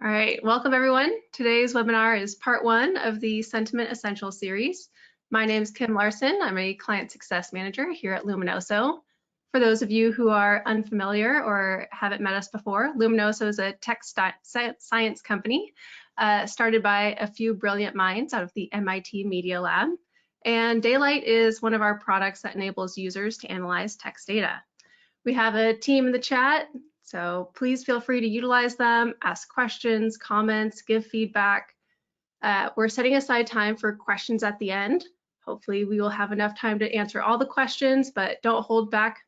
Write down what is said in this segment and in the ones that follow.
All right, welcome everyone. Today's webinar is part one of the Sentiment Essential series. My name is Kim Larson. I'm a client success manager here at Luminoso. For those of you who are unfamiliar or haven't met us before, Luminoso is a tech science company started by a few brilliant minds out of the MIT Media Lab. And Daylight is one of our products that enables users to analyze text data. We have a team in the chat, so please feel free to utilize them, ask questions, comments, give feedback. We're setting aside time for questions at the end. Hopefully we will have enough time to answer all the questions, but don't hold back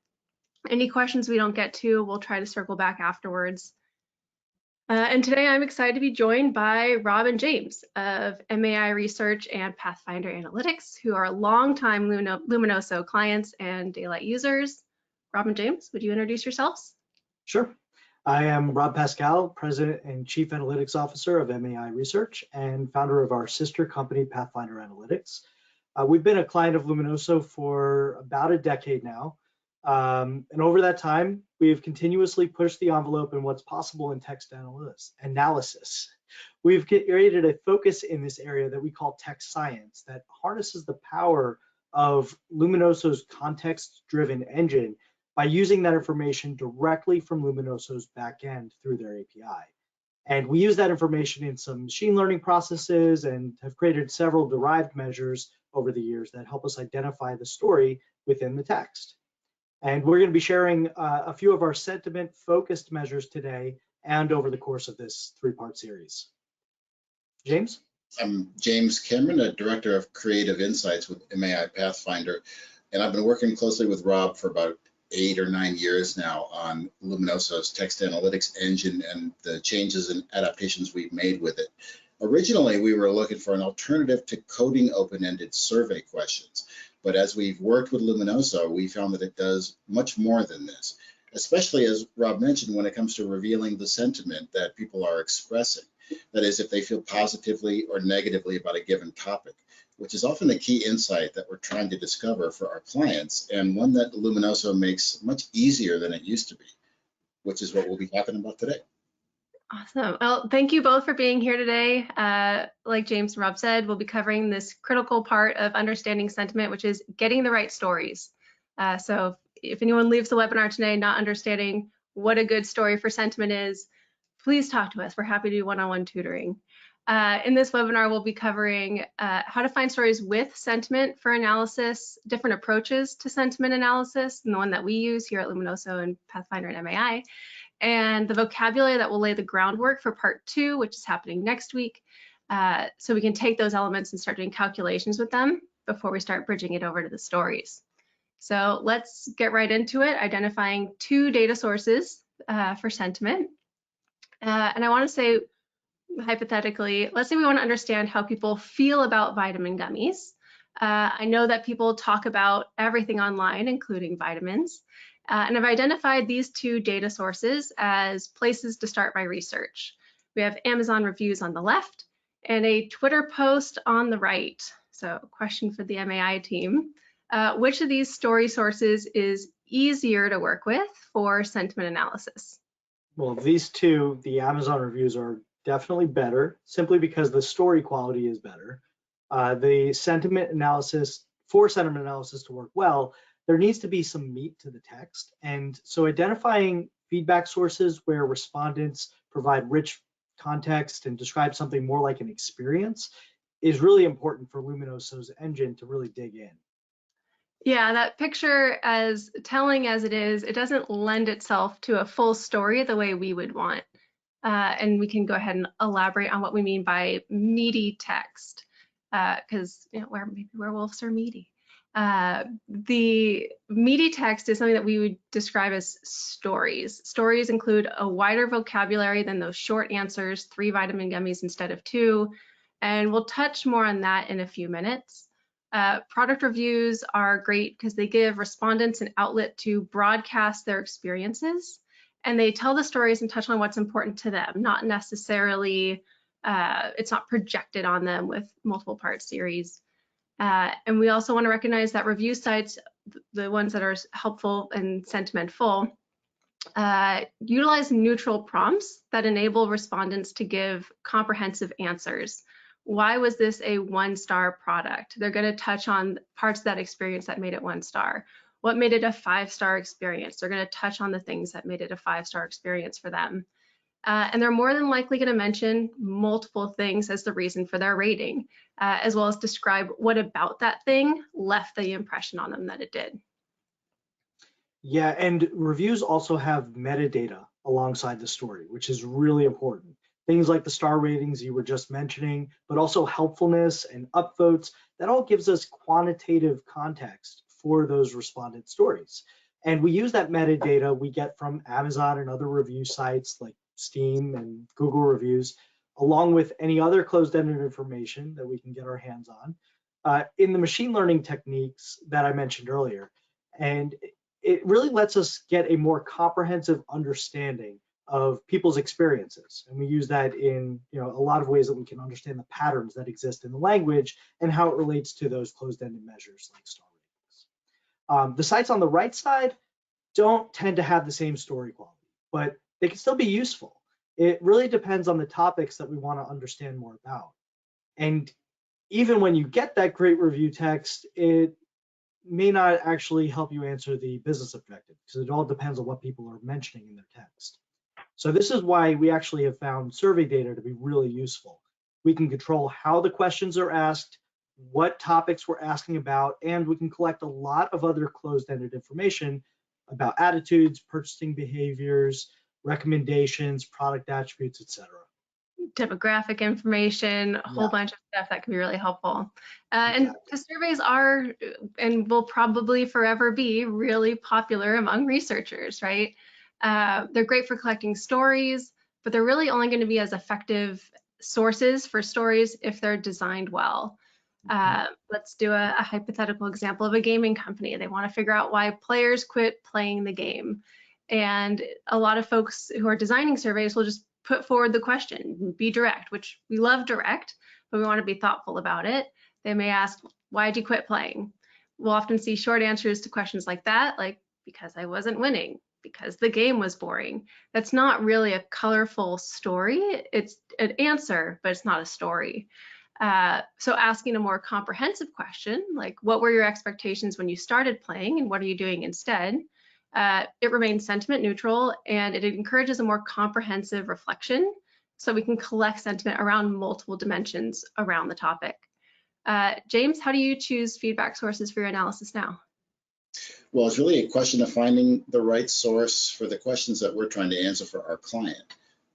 any questions we don't get to. We'll try to circle back afterwards. And today I'm excited to be joined by Rob and James of MAi Research and Pathfinder Analytics, who are longtime Luminoso clients and Daylight users. Rob and James, would you introduce yourselves? Sure. I am Rob Pascale, President and Chief Analytics Officer of MAi Research and founder of our sister company, Pathfinder Analytics. We've been a client of Luminoso for about a decade now. And over that time, we've continuously pushed the envelope in what's possible in text analysis. We've created a focus in this area that we call text science that harnesses the power of Luminoso's context-driven engine by using that information directly from Luminoso's backend through their API. And we use that information in some machine learning processes and have created several derived measures over the years that help us identify the story within the text. And we're going to be sharing a few of our sentiment-focused measures today and over the course of this three-part series. James? I'm James Cameron, a Director of Creative Insights with MAi Pathfinder, and I've been working closely with Rob for about 8 or 9 years now on Luminoso's text analytics engine and the changes and adaptations we've made with it. Originally, we were looking for an alternative to coding open-ended survey questions, but as we've worked with Luminoso, we found that it does much more than this, especially as Rob mentioned when it comes to revealing the sentiment that people are expressing. That is, if they feel positively or negatively about a given topic, which is often the key insight that we're trying to discover for our clients, and one that Luminoso makes much easier than it used to be, which is what we'll be talking about today. Awesome. Well, thank you both for being here today. Like James and Rob said, we'll be covering this critical part of understanding sentiment, which is getting the right stories. So if anyone leaves the webinar today not understanding what a good story for sentiment is, please talk to us. We're happy to do one-on-one tutoring. In this webinar, we'll be covering how to find stories with sentiment for analysis, different approaches to sentiment analysis, and the one that we use here at Luminoso and Pathfinder and MAi, and the vocabulary that will lay the groundwork for part 2, which is happening next week, so we can take those elements and start doing calculations with them before we start bridging it over to the stories. So let's get right into it, identifying 2 data sources for sentiment. And I want to say, hypothetically, let's say we want to understand how people feel about vitamin gummies. I know that people talk about everything online, including vitamins, and I've identified these 2 data sources as places to start my research. We have Amazon reviews on the left and a Twitter post on the right. So, question for the MAi team. Which of these story sources is easier to work with for sentiment analysis? Well, these 2, the Amazon reviews, are definitely better simply because the story quality is better. The sentiment analysis, for sentiment analysis to work well, there needs to be some meat to the text. And so identifying feedback sources where respondents provide rich context and describe something more like an experience is really important for Luminoso's engine to really dig in. Yeah, that picture, as telling as it is, it doesn't lend itself to a full story the way we would want. And we can go ahead and elaborate on what we mean by meaty text, because maybe werewolves are meaty. The meaty text is something that we would describe as stories. Stories include a wider vocabulary than those short answers, 3 vitamin gummies instead of 2, and we'll touch more on that in a few minutes. Product reviews are great because they give respondents an outlet to broadcast their experiences, and they tell the stories and touch on what's important to them, not necessarily, it's not projected on them with multiple part series. And we also want to recognize that review sites, the ones that are helpful and Sentimentful, Utilize neutral prompts that enable respondents to give comprehensive answers. Why was this a 1-star product? They're going to touch on parts of that experience that made it 1 star. What made it a 5-star experience? They're going to touch on the things that made it a 5-star experience for them. And they're more than likely going to mention multiple things as the reason for their rating, as well as describe what about that thing left the impression on them that it did. Yeah, and reviews also have metadata alongside the story, which is really important. Things like the star ratings you were just mentioning, but also helpfulness and upvotes, that all gives us quantitative context for those respondent stories. And we use that metadata we get from Amazon and other review sites like Steam and Google reviews, along with any other closed-ended information that we can get our hands on in the machine learning techniques that I mentioned earlier. And it really lets us get a more comprehensive understanding of people's experiences. And we use that in a lot of ways that we can understand the patterns that exist in the language and how it relates to those closed-ended measures like star ratings. The sites on the right side don't tend to have the same story quality, but they can still be useful. It really depends on the topics that we want to understand more about. And even when you get that great review text, it may not actually help you answer the business objective, because it all depends on what people are mentioning in their text. So this is why we actually have found survey data to be really useful. We can control how the questions are asked, what topics we're asking about, and we can collect a lot of other closed-ended information about attitudes, purchasing behaviors, recommendations, product attributes, etc. Demographic information, a whole bunch of stuff that can be really helpful. And the surveys are and will probably forever be really popular among researchers, right? They're great for collecting stories, but they're really only going to be as effective sources for stories if they're designed well. Let's do a hypothetical example of a gaming company. They want to figure out why players quit playing the game. And a lot of folks who are designing surveys will just put forward the question, be direct, which we love direct, but we want to be thoughtful about it. They may ask, why'd you quit playing? We'll often see short answers to questions like that, like, because I wasn't winning, because the game was boring. That's not really a colorful story. It's an answer, but it's not a story. So asking a more comprehensive question, like, what were your expectations when you started playing and what are you doing instead? It remains sentiment neutral, and it encourages a more comprehensive reflection so we can collect sentiment around multiple dimensions around the topic. James, how do you choose feedback sources for your analysis now? Well, it's really a question of finding the right source for the questions that we're trying to answer for our client.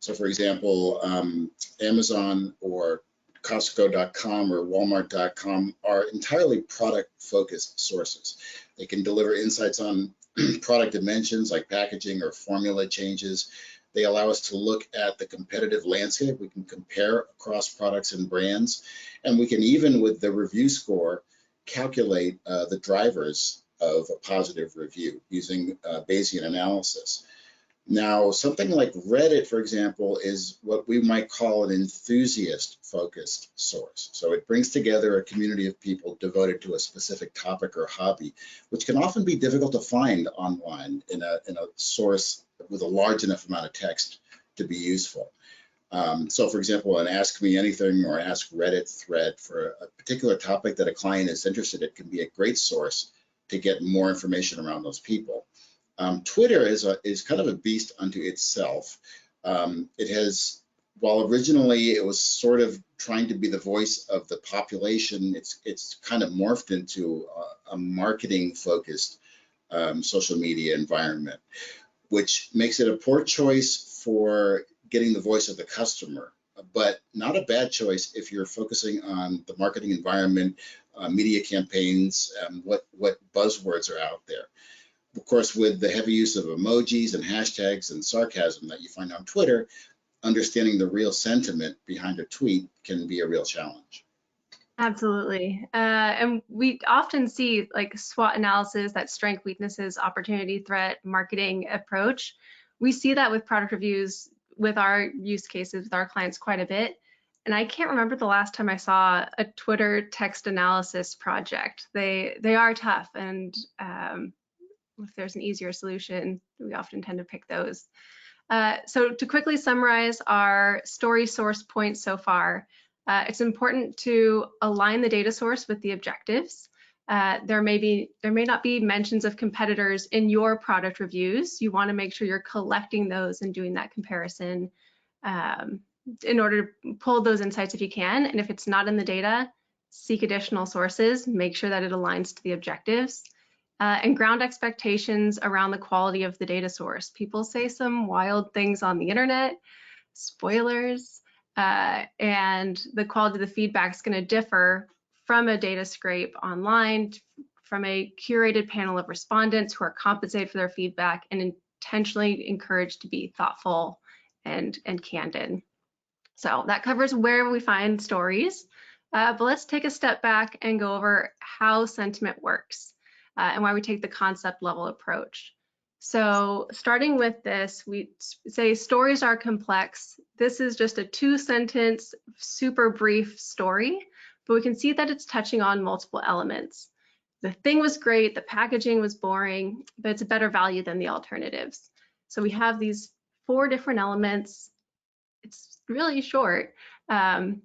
So for example, Amazon or Costco.com or Walmart.com are entirely product-focused sources. They can deliver insights on product dimensions like packaging or formula changes. They allow us to look at the competitive landscape. We can compare across products and brands, and we can even, with the review score, calculate the drivers of a positive review using Bayesian analysis. Now, something like Reddit, for example, is what we might call an enthusiast-focused source. So it brings together a community of people devoted to a specific topic or hobby, which can often be difficult to find online in a source with a large enough amount of text to be useful. So for example, an Ask Me Anything or Ask Reddit thread for a particular topic that a client is interested in can be a great source to get more information around those people. Twitter is kind of a beast unto itself. It has, while originally it was sort of trying to be the voice of the population, it's kind of morphed into a marketing-focused social media environment, which makes it a poor choice for getting the voice of the customer, but not a bad choice if you're focusing on the marketing environment, media campaigns, what buzzwords are out there. Of course, with the heavy use of emojis and hashtags and sarcasm that you find on Twitter, understanding the real sentiment behind a tweet can be a real challenge. Absolutely. And we often see like SWOT analysis, that strength, weaknesses, opportunity, threat, marketing approach. We see that with product reviews with our use cases with our clients quite a bit. And I can't remember the last time I saw a Twitter text analysis project. They are tough, and if there's an easier solution, we often tend to pick those. So to quickly summarize our story source points so far, it's important to align the data source with the objectives. There may not be mentions of competitors in your product reviews. You want to make sure you're collecting those and doing that comparison in order to pull those insights if you can. And if it's not in the data, seek additional sources, make sure that it aligns to the objectives. And ground expectations around the quality of the data source. People say some wild things on the internet, spoilers, and the quality of the feedback is going to differ from a data scrape online, from a curated panel of respondents who are compensated for their feedback and intentionally encouraged to be thoughtful and candid. So that covers where we find stories, but let's take a step back and go over how sentiment works. And why we take the concept level approach. So starting with this, we say stories are complex. This is just a 2-sentence, super brief story, but we can see that it's touching on multiple elements. The thing was great, the packaging was boring, but it's a better value than the alternatives. So we have these 4 different elements. It's really short, but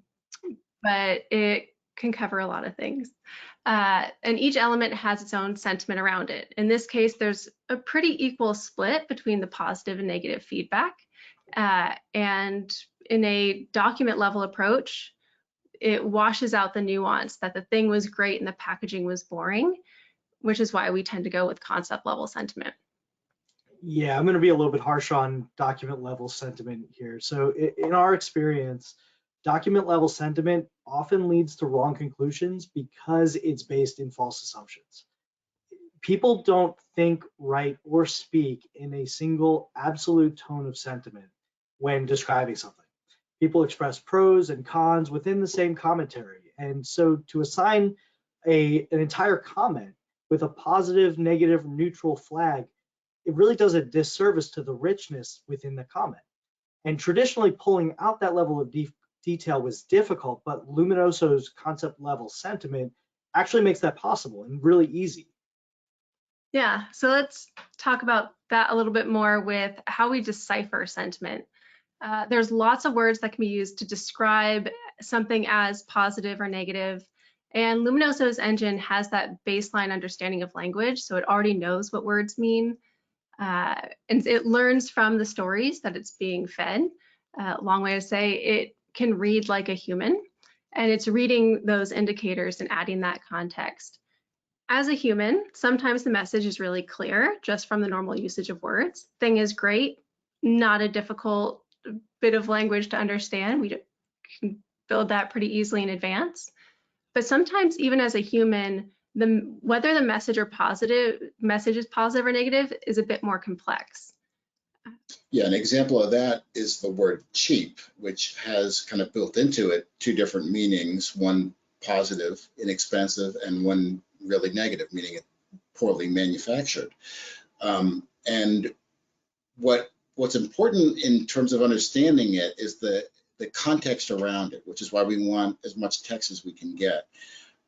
it can cover a lot of things. And each element has its own sentiment around it. In this case, there's a pretty equal split between the positive and negative feedback. And in a document level approach, it washes out the nuance that the thing was great and the packaging was boring, which is why we tend to go with concept level sentiment. Yeah, I'm going to be a little bit harsh on document level sentiment here. So in our experience, document level sentiment often leads to wrong conclusions because it's based in false assumptions. People don't think, write, or speak in a single absolute tone of sentiment when describing something. People express pros and cons within the same commentary. And so to assign an entire comment with a positive, negative, neutral flag, it really does a disservice to the richness within the comment. And traditionally pulling out that level of detail was difficult, but Luminoso's concept level sentiment actually makes that possible and really easy. Yeah, so let's talk about that a little bit more with how we decipher sentiment. There's lots of words that can be used to describe something as positive or negative, and Luminoso's engine has that baseline understanding of language, so it already knows what words mean, and it learns from the stories that it's being fed. Long way to say it can read like a human, and it's reading those indicators and adding that context. As a human, sometimes the message is really clear just from the normal usage of words. Thing is great, not a difficult bit of language to understand. We can build that pretty easily in advance. But sometimes even as a human, whether the message is positive or negative is a bit more complex. Yeah, an example of that is the word cheap, which has kind of built into it 2 different meanings, one positive, inexpensive, and one really negative, meaning it poorly manufactured. And what's important in terms of understanding it is the context around it, which is why we want as much text as we can get.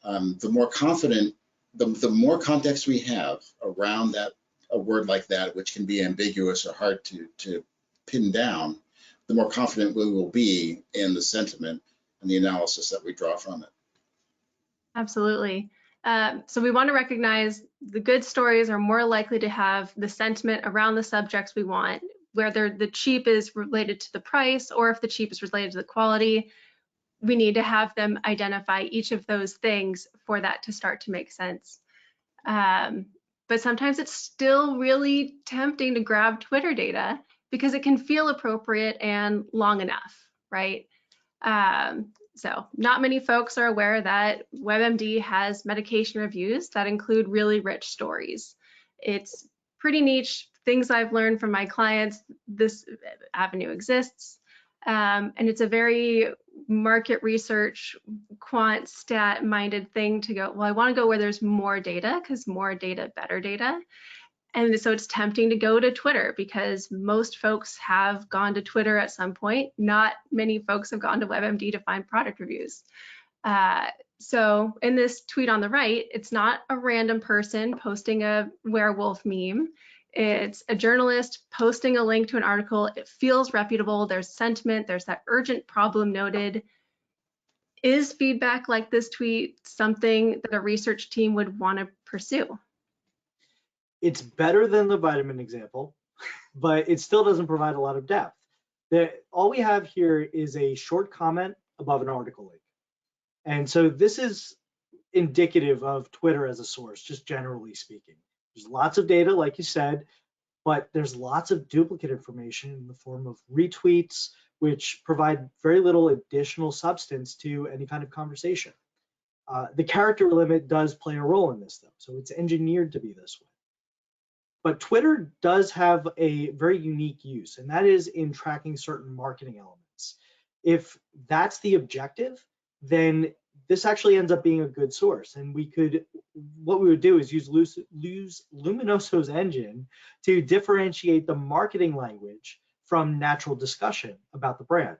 The more confident, the more context we have around that, a word like that, which can be ambiguous or hard to pin down, the more confident we will be in the sentiment and the analysis that we draw from it. Absolutely. So we want to recognize the good stories are more likely to have the sentiment around the subjects we want, whether the cheap is related to the price or if the cheap is related to the quality. We need to have them identify each of those things for that to start to make sense. But sometimes it's still really tempting to grab Twitter data because it can feel appropriate and long enough, right? So not many folks are aware that WebMD has medication reviews that include really rich stories. It's pretty niche. Things I've learned from my clients, this avenue exists. And it's a very market research, quant, stat minded thing to go, well, I want to go where there's more data because more data, better data. And so it's tempting to go to Twitter because most folks have gone to Twitter at some point. Not many folks have gone to WebMD to find product reviews. So in this tweet on the right, it's not a random person posting a werewolf meme. It's a journalist posting a link to an article. It feels reputable. There's sentiment. There's that urgent problem noted. Is feedback like this tweet something that a research team would want to pursue? It's better than the vitamin example, but it still doesn't provide a lot of depth. All we have here is a short comment above an article link. And so this is indicative of Twitter as a source, just generally speaking. There's lots of data, like you said, but there's lots of duplicate information in the form of retweets, which provide very little additional substance to any kind of conversation. The character limit does play a role in this, though, so it's engineered to be this way. But Twitter does have a very unique use, and that is in tracking certain marketing elements. If that's the objective, then this actually ends up being a good source. And what we would do is use Luminoso's engine to differentiate the marketing language from natural discussion about the brand.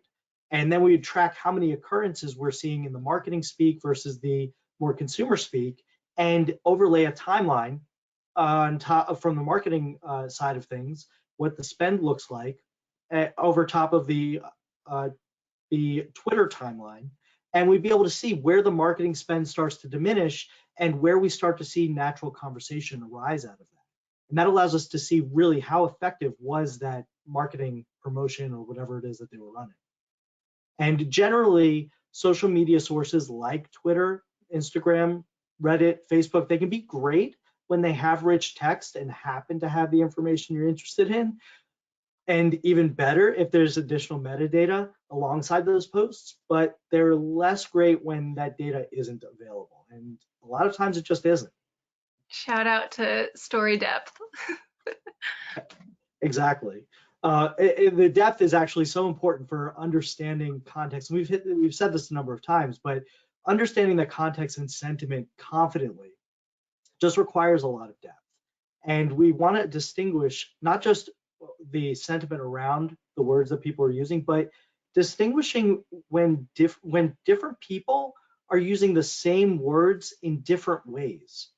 And then we would track how many occurrences we're seeing in the marketing speak versus the more consumer speak, and overlay a timeline on top from the marketing side of things, what the spend looks like over top of the Twitter timeline. And we'd be able to see where the marketing spend starts to diminish and where we start to see natural conversation arise out of that. And that allows us to see really how effective was that marketing promotion or whatever it is that they were running. And generally, social media sources like Twitter, Instagram, Reddit, Facebook, they can be great when they have rich text and happen to have the information you're interested in. And even better if there's additional metadata alongside those posts, but they're less great when that data isn't available. And a lot of times it just isn't. Shout out to story depth. Exactly. The depth is actually so important for understanding context. We've said this a number of times, but understanding the context and sentiment confidently just requires a lot of depth. And we want to distinguish not just the sentiment around the words that people are using, but distinguishing when different people are using the same words in different ways.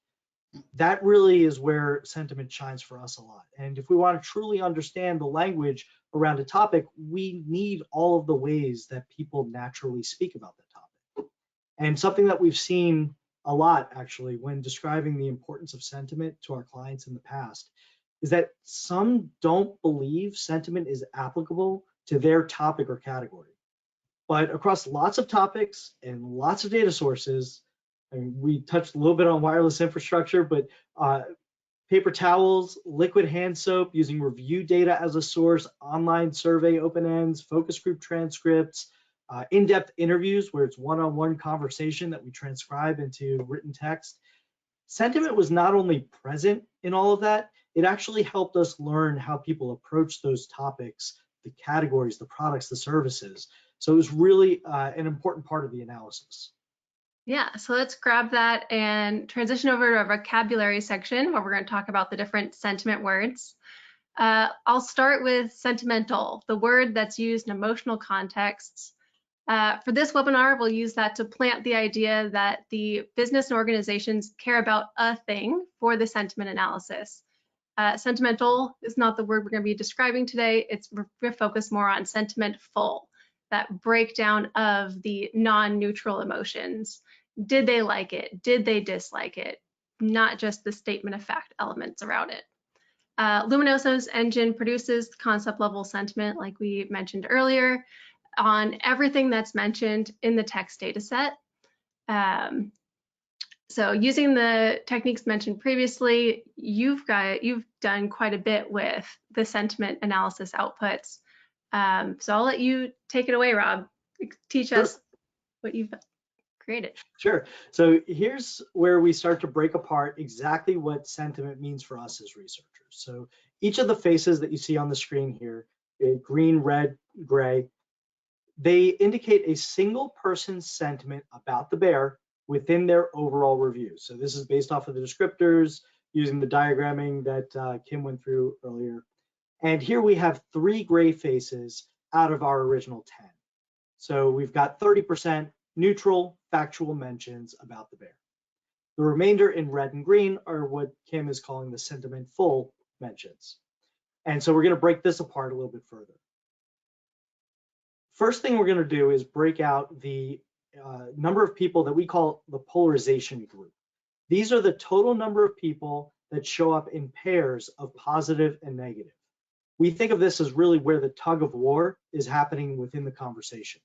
That really is where sentiment shines for us a lot. And if we want to truly understand the language around a topic, we need all of the ways that people naturally speak about that topic. And something that we've seen a lot, actually, when describing the importance of sentiment to our clients in the past, is that some don't believe sentiment is applicable to their topic or category. But across lots of topics and lots of data sources, and we touched a little bit on wireless infrastructure, but paper towels, liquid hand soap, using review data as a source, online survey open ends, focus group transcripts, in-depth interviews where it's one-on-one conversation that we transcribe into written text. Sentiment was not only present in all of that, it actually helped us learn how people approach those topics, the categories, the products, the services. So it was really an important part of the analysis. Yeah, so let's grab that and transition over to our vocabulary section where we're going to talk about the different sentiment words. I'll start with sentimental, the word that's used in emotional contexts. For this webinar, we'll use that to plant the idea that the business and organizations care about a thing for the sentiment analysis. Sentimental is not the word we're going to be describing today. We're going to focus more on sentimentful, that breakdown of the non-neutral emotions. Did they like it? Did they dislike it? Not just the statement of fact elements around it. Luminoso's engine produces concept level sentiment, like we mentioned earlier, on everything that's mentioned in the text data set. So using the techniques mentioned previously, you've done quite a bit with the sentiment analysis outputs. So I'll let you take it away, Rob. Teach us what you've created. Sure. So here's where we start to break apart exactly what sentiment means for us as researchers. So each of the faces that you see on the screen here, green, red, gray, they indicate a single person's sentiment about the bear within their overall review. So this is based off of the descriptors using the diagramming that Kim went through earlier. And here we have 3 gray faces out of our original 10. So we've got 30%, neutral, factual mentions about the bear. The remainder in red and green are what Kim is calling the sentimentful mentions. And so we're going to break this apart a little bit further. First thing we're going to do is break out the number of people that we call the polarization group. These are the total number of people that show up in pairs of positive and negative. We think of this as really where the tug of war is happening within the conversation.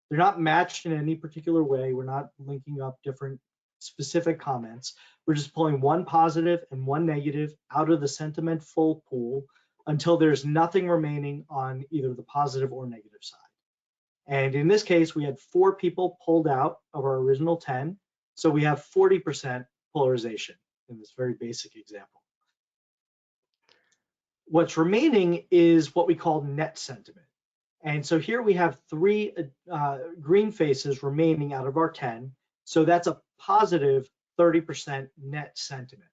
They're not matched in any particular way. We're not linking up different specific comments. We're just pulling one positive and one negative out of the sentimentful pool until there's nothing remaining on either the positive or negative side. And in this case, we had 4 people pulled out of our original 10. So we have 40% polarization in this very basic example. What's remaining is what we call net sentiment. And so here we have 3 green faces remaining out of our 10. So that's a positive 30% net sentiment.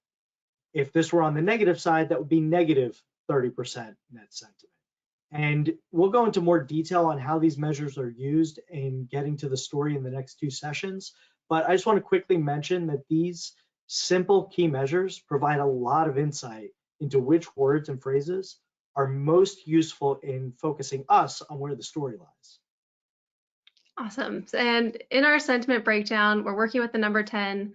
If this were on the negative side, that would be negative 30% net sentiment. And we'll go into more detail on how these measures are used in getting to the story in the next 2 sessions. But I just want to quickly mention that these simple key measures provide a lot of insight into which words and phrases are most useful in focusing us on where the story lies. Awesome. And in our sentiment breakdown, we're working with the number 10,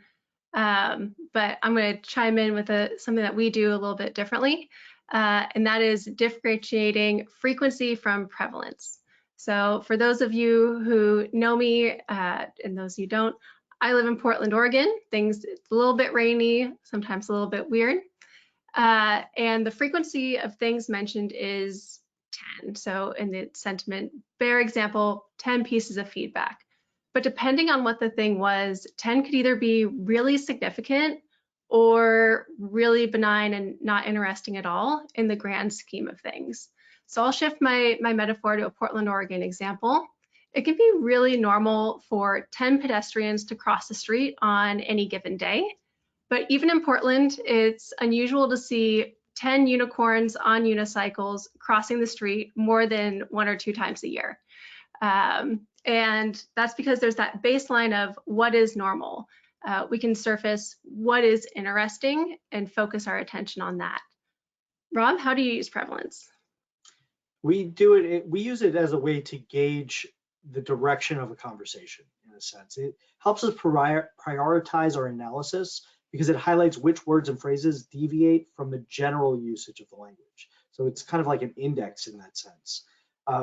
but I'm going to chime in with something that we do a little bit differently, and that is differentiating frequency from prevalence. So for those of you who know me, and those who don't, I live in Portland, Oregon. It's a little bit rainy, sometimes a little bit weird. And the frequency of things mentioned is 10. So in the sentiment bear example, 10 pieces of feedback. But depending on what the thing was, 10 could either be really significant or really benign and not interesting at all in the grand scheme of things. So I'll shift my metaphor to a Portland, Oregon example. It can be really normal for 10 pedestrians to cross the street on any given day. But even in Portland, it's unusual to see 10 unicorns on unicycles crossing the street more than 1 or 2 times a year. And that's because there's that baseline of what is normal. We can surface what is interesting and focus our attention on that. Rob, how do you use prevalence? We use it as a way to gauge the direction of a conversation, in a sense. It helps us prioritize our analysis because it highlights which words and phrases deviate from the general usage of the language. So it's kind of like an index in that sense.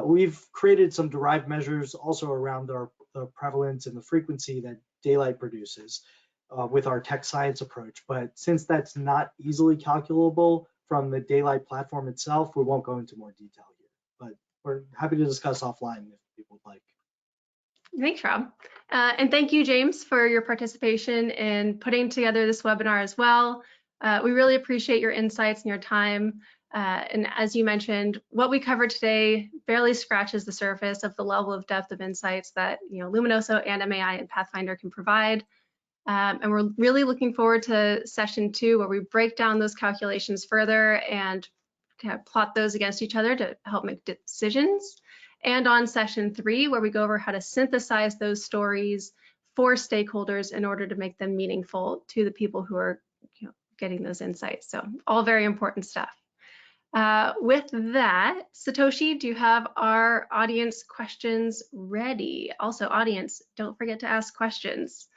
We've created some derived measures also around the prevalence and the frequency that daylight produces with our text science approach. But since that's not easily calculable from the daylight platform itself, we won't go into more detail here. But we're happy to discuss offline if people would like. Thanks, Rob. And thank you, James, for your participation in putting together this webinar as well. We really appreciate your insights and your time. And as you mentioned, what we covered today barely scratches the surface of the level of depth of insights that Luminoso and MAi and Pathfinder can provide. And we're really looking forward to session 2, where we break down those calculations further and kind of plot those against each other to help make decisions. And on session 3, where we go over how to synthesize those stories for stakeholders in order to make them meaningful to the people who are getting those insights. So all very important stuff. With that, Satoshi, do you have our audience questions ready? Also, audience, don't forget to ask questions.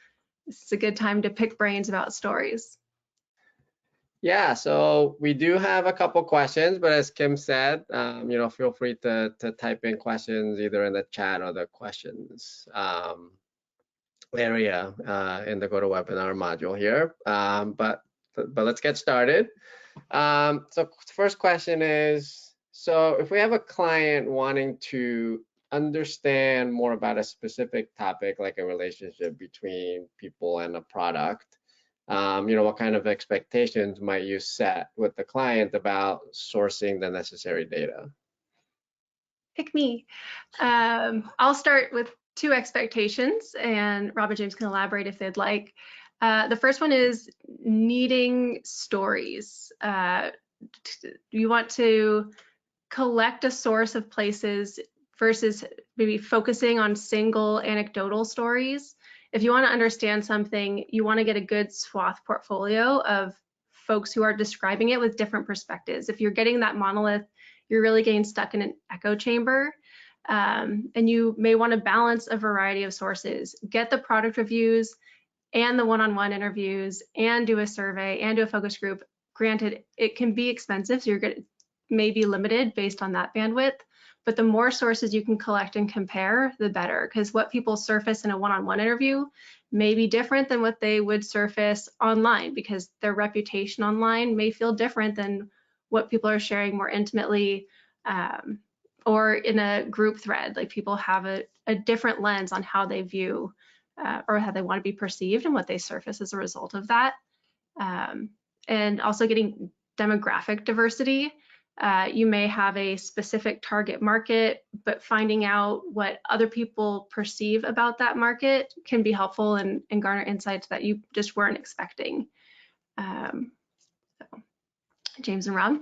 This is a good time to pick brains about stories. Yeah, so we do have a couple questions, but as Kim said, feel free to type in questions either in the chat or the questions area in the GoToWebinar module here. But let's get started. So first question is, so if we have a client wanting to understand more about a specific topic, like a relationship between people and a product, what kind of expectations might you set with the client about sourcing the necessary data? Pick me. I'll start with 2 expectations, and Rob and James can elaborate if they'd like. The first one is needing stories. You want to collect a source of places versus maybe focusing on single anecdotal stories. If you want to understand something, you want to get a good swath portfolio of folks who are describing it with different perspectives. If you're getting that monolith, you're really getting stuck in an echo chamber. And you may want to balance a variety of sources. Get the product reviews and the one-on-one interviews and do a survey and do a focus group. Granted, it can be expensive, so you're going to maybe limited based on that bandwidth, but the more sources you can collect and compare, the better, because what people surface in a one-on-one interview may be different than what they would surface online, because their reputation online may feel different than what people are sharing more intimately, or in a group thread. Like, people have a different lens on how they view or how they want to be perceived and what they surface as a result of that. And also getting demographic diversity. You may have a specific target market, but finding out what other people perceive about that market can be helpful and garner insights that you just weren't expecting. So, James and Rob?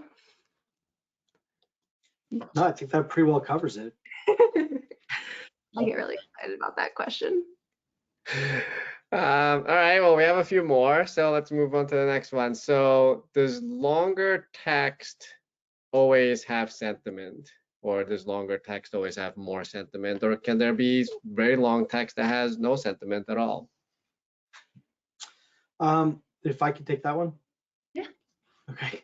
No, I think that pretty well covers it. I get really excited about that question. All right, well, we have a few more, so let's move on to the next one. So does longer text always have sentiment, or does longer text always have more sentiment, or can there be very long text that has no sentiment at all? If I could take that one? Yeah. Okay.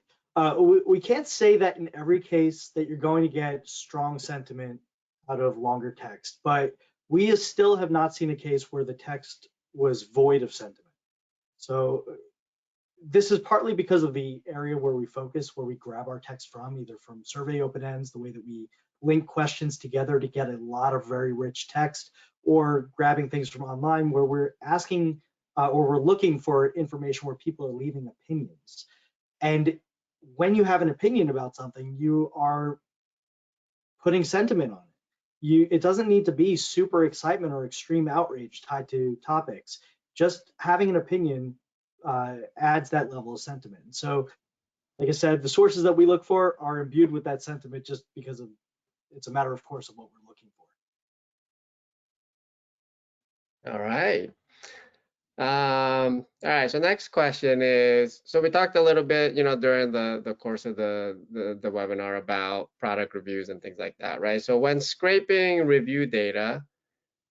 We can't say that in every case that you're going to get strong sentiment out of longer text, but we still have not seen a case where the text was void of sentiment. So this is partly because of the area where we focus, where we grab our text from, either from survey open ends, the way that we link questions together to get a lot of very rich text, or grabbing things from online where we're asking or we're looking for information where people are leaving opinions. And when you have an opinion about something, you are putting sentiment on it. It doesn't need to be super excitement or extreme outrage tied to topics. Just having an opinion adds that level of sentiment. So, like I said, the sources that we look for are imbued with that sentiment just because of it's a matter of course of what we're looking for. All right. All right, so next question is, so we talked a little bit, during the course of the webinar about product reviews and things like that, right? So when scraping review data,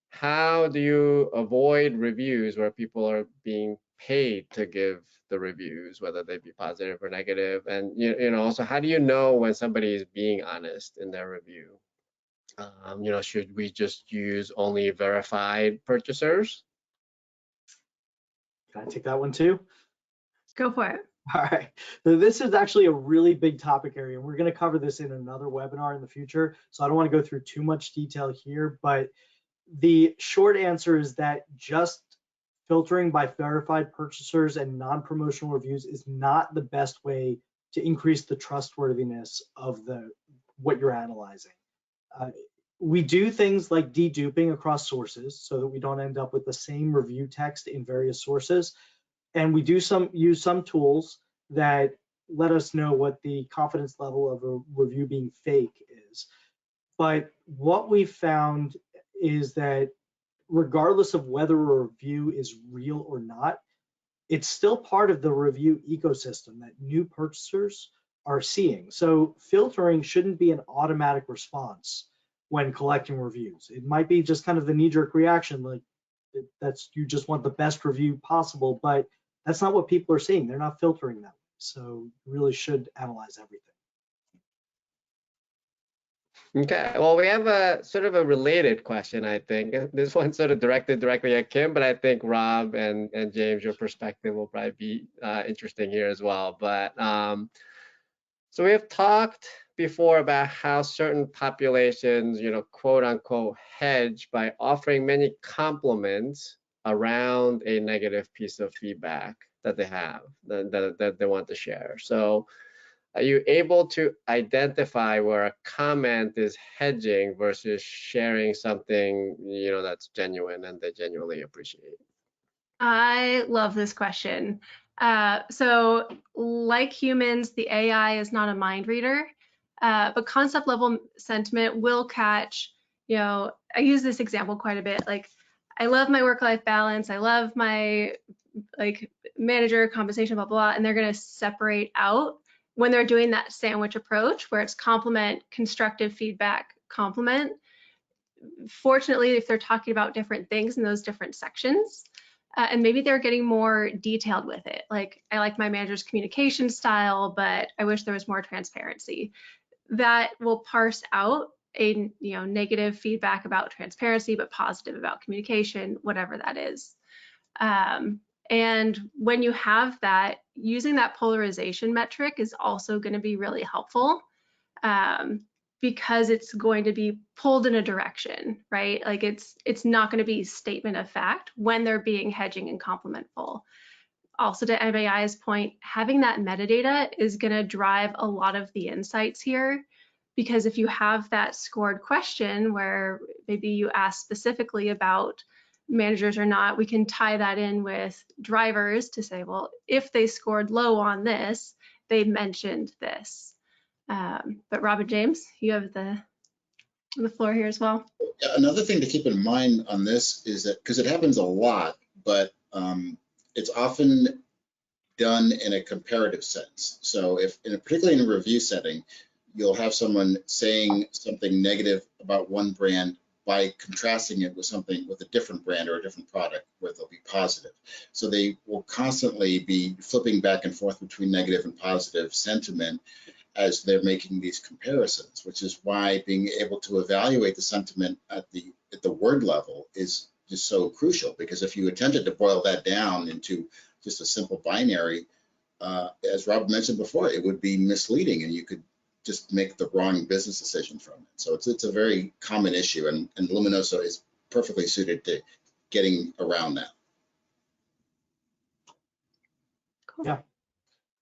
how do you avoid reviews where people are being paid to give the reviews, whether they be positive or negative? And also, how do you know when somebody is being honest in their review? Should we just use only verified purchasers? Can I take that one too? Go for it. All right. So this is actually a really big topic area. We're going to cover this in another webinar in the future, so I don't want to go through too much detail here, but the short answer is that just filtering by verified purchasers and non-promotional reviews is not the best way to increase the trustworthiness of what you're analyzing. We do things like deduping across sources so that we don't end up with the same review text in various sources. And we do use some tools that let us know what the confidence level of a review being fake is. But what we found is that regardless of whether a review is real or not, it's still part of the review ecosystem that new purchasers are seeing. So filtering shouldn't be an automatic response when collecting reviews. It might be just kind of the knee-jerk reaction, like you just want the best review possible, but that's not what people are seeing. They're not filtering that way. So you really should analyze everything. Okay, well, we have a sort of a related question, I think. This one's sort of directed directly at Kim, but I think Rob and James, your perspective will probably be interesting here as well. But so we have talked before about how certain populations, quote unquote, hedge by offering many compliments around a negative piece of feedback that they have, that they want to share. So are you able to identify where a comment is hedging versus sharing something, that's genuine and they genuinely appreciate? I love this question. So like humans, the AI is not a mind reader, but concept level sentiment will catch you know, I use this example quite a bit. Like, I love my work-life balance. I love my like manager compensation, blah, blah, and they're going to separate out when they're doing that sandwich approach where it's compliment, constructive feedback, compliment. Fortunately, if they're talking about different things in those different sections, and maybe they're getting more detailed with it. Like, I like my manager's communication style, but I wish there was more transparency. That will parse out a negative feedback about transparency, but positive about communication, whatever that is. And when you have that, using that polarization metric is also going to be really helpful, because it's going to be pulled in a direction, right? Like, it's not going to be statement of fact when they're being hedging and complementful. Also, to MAi's point, having that metadata is going to drive a lot of the insights here, because if you have that scored question where maybe you ask specifically about managers or not, we can tie that in with drivers to say, well, if they scored low on this, they mentioned this. But Rob and James, you have the floor here as well. Another thing to keep in mind on this is that, because it happens a lot, but it's often done in a comparative sense. So if, particularly in a review setting, you'll have someone saying something negative about one brand by contrasting it with something with a different brand or a different product where they'll be positive. So they will constantly be flipping back and forth between negative and positive sentiment as they're making these comparisons, which is why being able to evaluate the sentiment at the word level is just so crucial. Because if you attempted to boil that down into just a simple binary, as Rob mentioned before, it would be misleading and you could just make the wrong business decision from it. So it's a very common issue, and Luminoso is perfectly suited to getting around that. Cool. Yeah.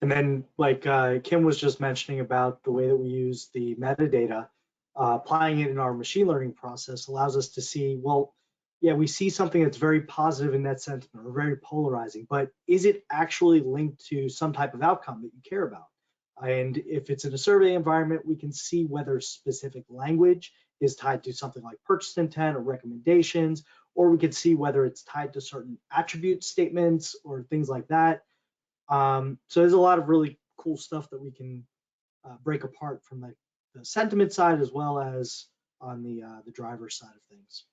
And then, like Kim was just mentioning about the way that we use the metadata, applying it in our machine learning process allows us to see, well, yeah, we see something that's very positive in that sentiment or very polarizing, but is it actually linked to some type of outcome that you care about? And if it's in a survey environment, we can see whether specific language is tied to something like purchase intent or recommendations, or we could see whether it's tied to certain attribute statements or things like that. So there's a lot of really cool stuff that we can break apart from the sentiment side as well as on the driver side of things.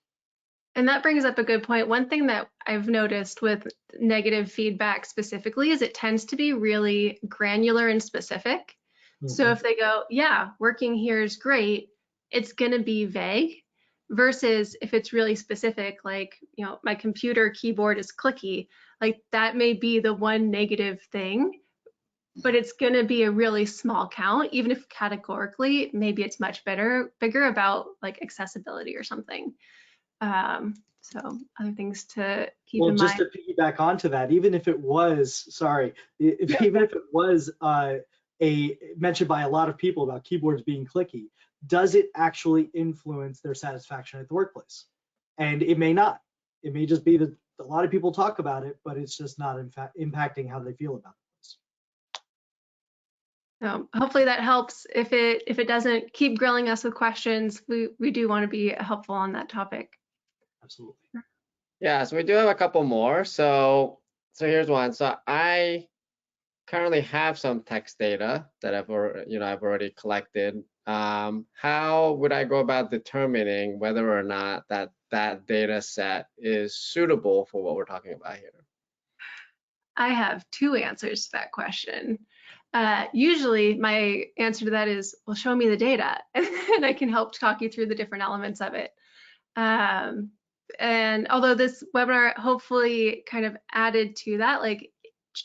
And that brings up a good point. One thing that I've noticed with negative feedback specifically is it tends to be really granular and specific. Mm-hmm. So if they go, yeah, working here is great, it's going to be vague, versus if it's really specific, like, my computer keyboard is clicky, like that may be the one negative thing, but it's going to be a really small count, even if categorically maybe it's much bigger about like accessibility or something. So other things to keep in mind. Well, just to piggyback onto that, even if it was, even if it was mentioned by a lot of people about keyboards being clicky, does it actually influence their satisfaction at the workplace? And it may not. It may just be that a lot of people talk about it, but it's just not in fact impacting how they feel about it. So hopefully that helps. If it doesn't, keep grilling us with questions. We do want to be helpful on that topic. Absolutely. Yeah, so we do have a couple more. So here's one. So I currently have some text data that I've already collected. How would I go about determining whether or not that data set is suitable for what we're talking about here? I have two answers to that question. Usually my answer to that is, well, show me the data and I can help talk you through the different elements of it. And although this webinar hopefully kind of added to that, like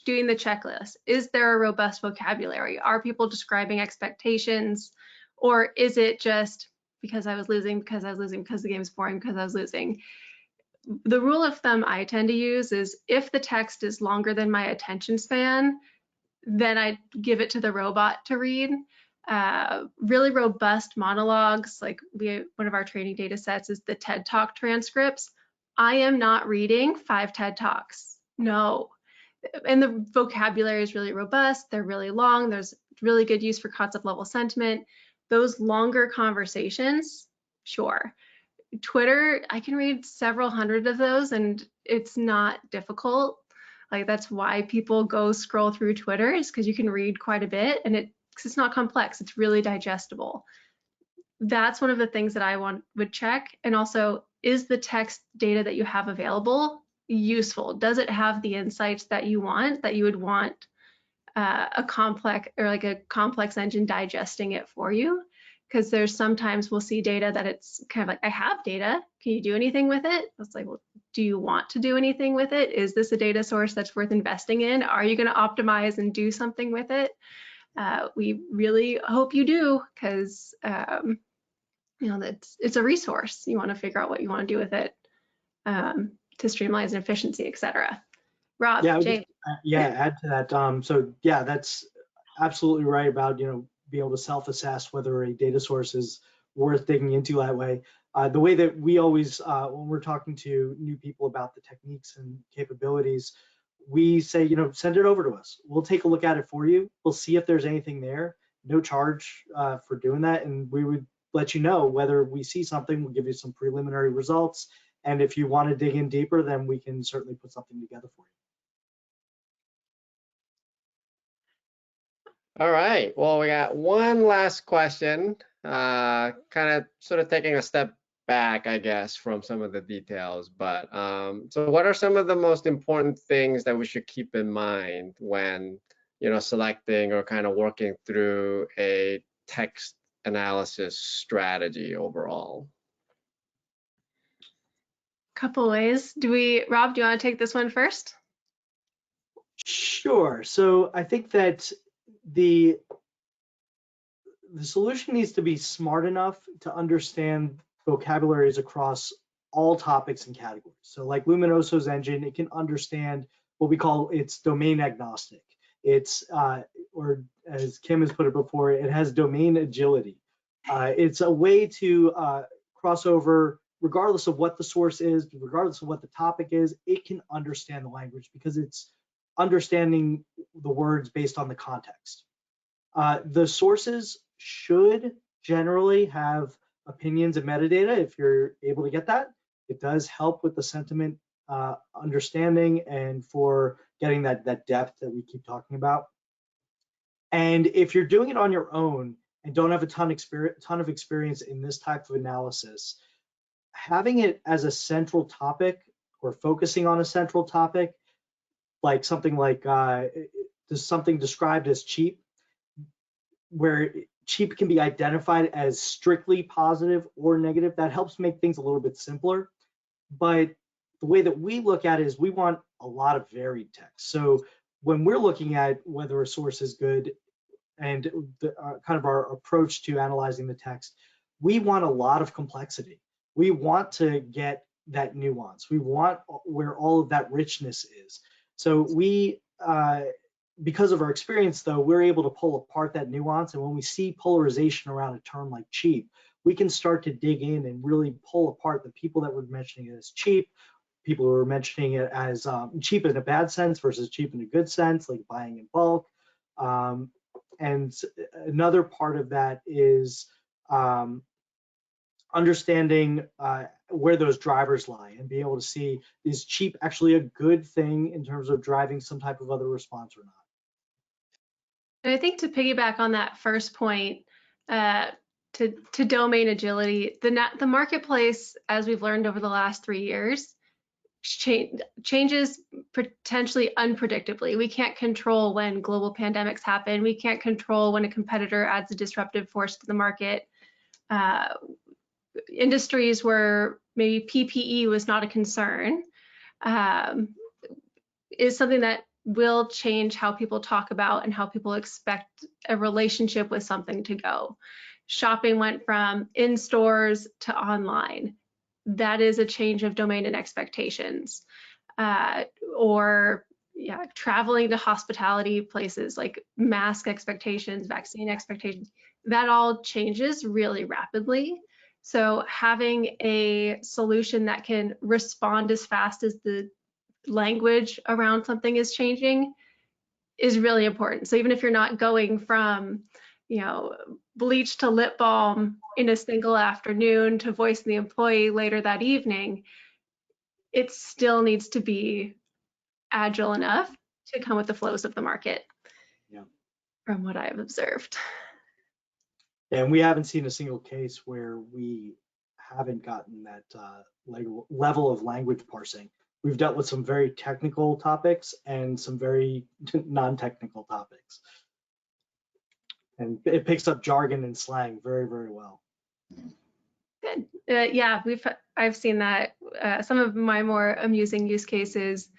doing the checklist, is there a robust vocabulary? Are people describing expectations? Or is it just because I was losing, because the game is boring, because I was losing? The rule of thumb I tend to use is if the text is longer than my attention span, then I give it to the robot to read. Really robust monologues, like one of our training data sets is the TED Talk transcripts. I am not reading 5 TED Talks, no. And the vocabulary is really robust, they're really long, there's really good use for concept level sentiment. Those longer conversations, sure. Twitter, I can read several hundred of those and it's not difficult. Like that's why people go scroll through Twitter, is because you can read quite a bit and it's not complex, it's really digestible. That's one of the things that I would check. And also, is the text data that you have available useful? Does it have the insights that you want, that you would want a complex engine digesting it for you? Because there's sometimes we'll see data that it's kind of like, I have data, can you do anything with it? It's like, well, do you want to do anything with it? Is this a data source that's worth investing in? Are you going to optimize and do something with it? We really hope you do, because you know, it's a resource. You want to figure out what you want to do with it to streamline efficiency, etc. Rob, Yeah, James. add to that. So yeah, that's absolutely right about, you know, be able to self-assess whether a data source is worth digging into that way. The way that we always, when we're talking to new people about the techniques and capabilities, we say, you know, send it over to us. We'll take a look at it for you. We'll see if there's anything there. No charge for doing that, and we would let you know whether we see something. We'll give you some preliminary results, and if you want to dig in deeper, then we can certainly put something together for you. All right, well, we got one last question, kind of sort of taking a step back, I guess, from some of the details. But so what are some of the most important things that we should keep in mind when, you know, selecting or kind of working through a text analysis strategy overall? Couple ways. Rob, do you want to take this one first? Sure. So I think that the solution needs to be smart enough to understand vocabularies across all topics and categories. So like Luminoso's engine, it can understand what we call its domain agnostic. It's, or as Kim has put it before, it has domain agility. It's a way to cross over, regardless of what the source is, regardless of what the topic is, it can understand the language because it's understanding the words based on the context. The sources should generally have opinions and metadata if you're able to get that. It does help with the sentiment understanding and for getting that depth that we keep talking about. And if you're doing it on your own and don't have a ton of experience in this type of analysis, having it as a central topic or focusing on a central topic, like something like something described as cheap, where cheap can be identified as strictly positive or negative, that helps make things a little bit simpler. But the way that we look at it is we want a lot of varied text. So when we're looking at whether a source is good and kind of our approach to analyzing the text, we want a lot of complexity. We want to get that nuance. We want where all of that richness is. So we, because of our experience though, we're able to pull apart that nuance. And when we see polarization around a term like cheap, we can start to dig in and really pull apart the people that were mentioning it as cheap, people who are mentioning it as cheap in a bad sense versus cheap in a good sense, like buying in bulk. And another part of that is understanding where those drivers lie and being able to see, is cheap actually a good thing in terms of driving some type of other response or not? And I think to piggyback on that first point, to domain agility, the marketplace, as we've learned over the last 3 years, changes potentially unpredictably. We can't control when global pandemics happen. We can't control when a competitor adds a disruptive force to the market. Industries where maybe PPE was not a concern is something that will change how people talk about and how people expect a relationship with something to go. Shopping went from in stores to online. That is a change of domain and expectations. Or traveling to hospitality places, like mask expectations, vaccine expectations, that all changes really rapidly. So having a solution that can respond as fast as the language around something is changing is really important. So even if you're not going from bleach to lip balm in a single afternoon to voice the employee later that evening, it still needs to be agile enough to come with the flows of the market. Yeah. From what I've observed. And we haven't seen a single case where we haven't gotten that level of language parsing. We've dealt with some very technical topics and some very non-technical topics. And it picks up jargon and slang very, very well. Good. Yeah, I've seen that. Some of my more amusing use cases,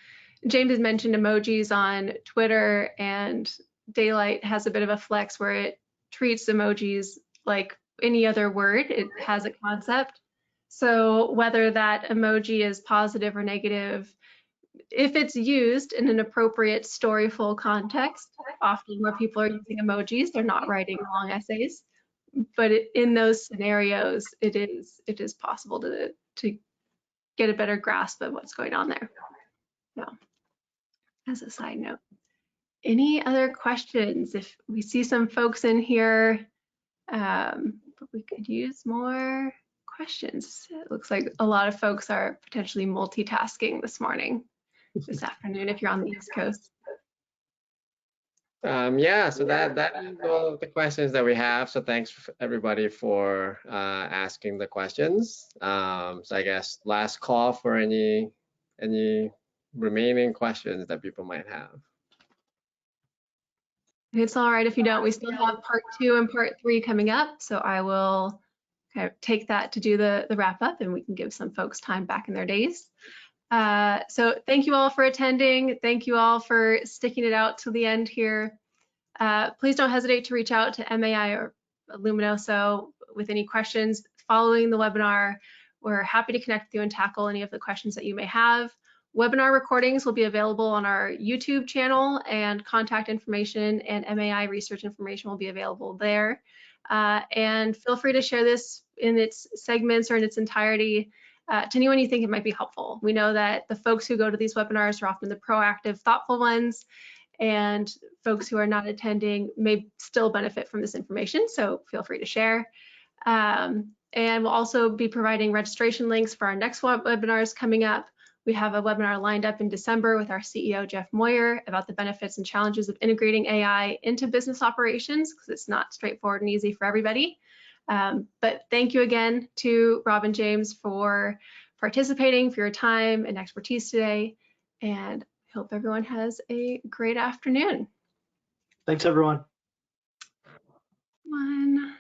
James has mentioned emojis on Twitter, and Daylight has a bit of a flex where it treats emojis like any other word. It has a concept. So whether that emoji is positive or negative, if it's used in an appropriate storyful context, often where people are using emojis, they're not writing long essays. But in those scenarios, it is possible to get a better grasp of what's going on there. So, as a side note, any other questions? If we see some folks in here, but we could use more questions. It looks like a lot of folks are potentially multitasking this afternoon, if you're on the East Coast. Yeah, so that is all of the questions that we have. So thanks everybody for asking the questions. So I guess last call for any remaining questions that people might have. It's all right if you don't. We still have part 2 and part 3 coming up, so I will kind of take that to do the wrap up, and we can give some folks time back in their days. So thank you all for attending. Thank you all for sticking it out to the end here. Please don't hesitate to reach out to MAi or Luminoso with any questions following the webinar. We're happy to connect with you and tackle any of the questions that you may have. Webinar recordings will be available on our YouTube channel, and contact information and MAi research information will be available there. And feel free to share this in its segments or in its entirety to anyone you think it might be helpful. We know that the folks who go to these webinars are often the proactive, thoughtful ones, and folks who are not attending may still benefit from this information, so feel free to share. And we'll also be providing registration links for our next webinars coming up. We have a webinar lined up in December with our CEO, Jeff Moyer, about the benefits and challenges of integrating AI into business operations, because it's not straightforward and easy for everybody. But thank you again to Rob and James for participating, for your time and expertise today, and I hope everyone has a great afternoon. Thanks, everyone. One.